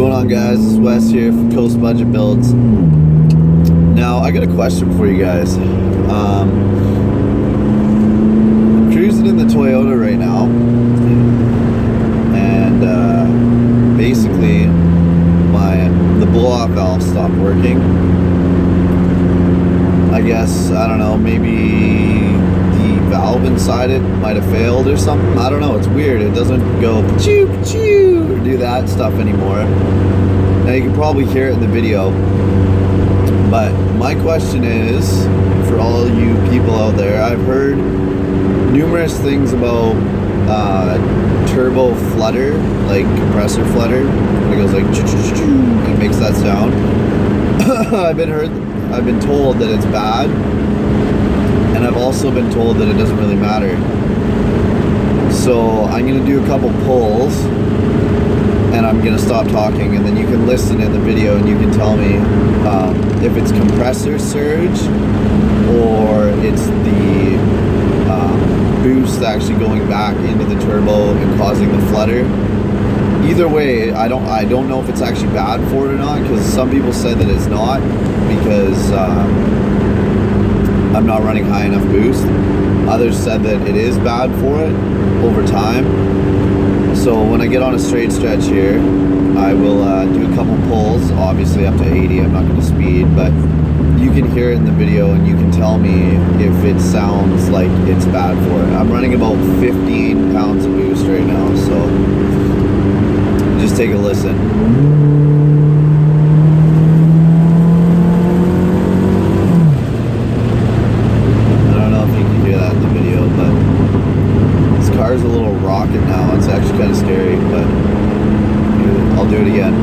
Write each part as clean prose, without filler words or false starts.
going on, guys? This is Wes here from Coast Budget Builds. Now, I got a question for you guys. I'm cruising in the Toyota right now, and basically the blow-off valve stopped working. I guess, I don't know, maybe the valve inside it might have failed or something. I don't know, it's weird. It doesn't go pa-choo, pa-choo, or do that stuff anymore. Now you can probably hear it in the video, but my question is, for all you people out there, I've heard numerous things about turbo flutter, like compressor flutter, when it goes like choo-choo-choo, it makes that sound. I've been told that it's bad, and I've also been told that it doesn't really matter. So I'm gonna do a couple pulls, and I'm gonna stop talking, and then you can listen in the video and you can tell me if it's compressor surge or it's the boost actually going back into the turbo and causing the flutter. Either way, I don't know if it's actually bad for it or not, because some people said that it's not, because I'm not running high enough boost. Others said that it is bad for it over time. So when I get on a straight stretch here, I will do a couple pulls, obviously up to 80. I'm not going to speed, but you can hear it in the video and you can tell me if it sounds like it's bad for it. I'm running about 15 pounds of boost right now, so just take a listen. I don't know if you can hear that in the video, but this car's a little rocket now. It's actually kind of scary, but I'll do it again.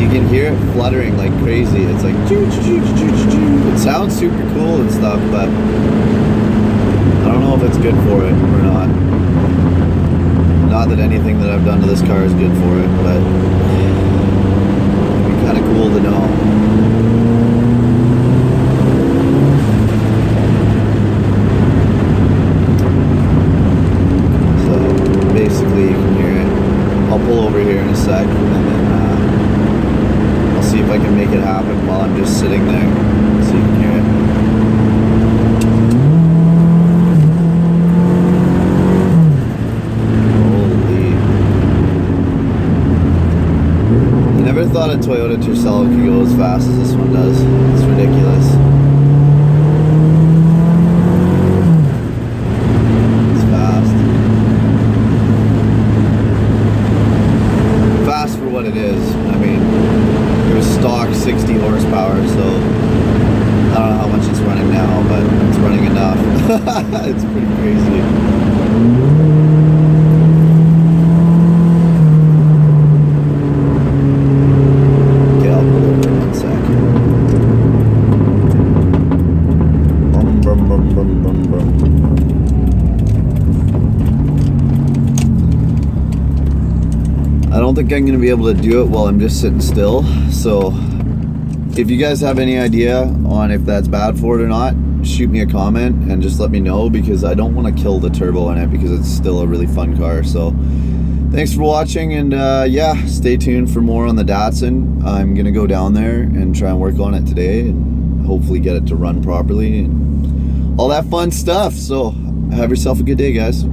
You can hear it fluttering like crazy. It's like choo choo choo choo choo. It sounds super cool and stuff, but I don't know if it's good for it or not. Not that anything that I've done to this car is good for it, but it'd be kind of cool to know. So basically you can hear it. I'll pull over here in a sec, and then I'll see if I can make it happen while I'm just sitting there so you can hear it. I never thought a Toyota Tercel could go as fast as this one does. It's ridiculous. It's fast. Fast for what it is. I mean, it was stock 60 horsepower, so I don't know how much it's running now, but it's running enough. It's pretty crazy. I don't think I'm going to be able to do it while I'm just sitting still. So if you guys have any idea on if that's bad for it or not, shoot me a comment and just let me know, because I don't want to kill the turbo in it, because it's still a really fun car. So thanks for watching, and yeah, stay tuned for more on the Datsun. I'm going to go down there and try and work on it today and hopefully get it to run properly and all that fun stuff. So have yourself a good day, guys.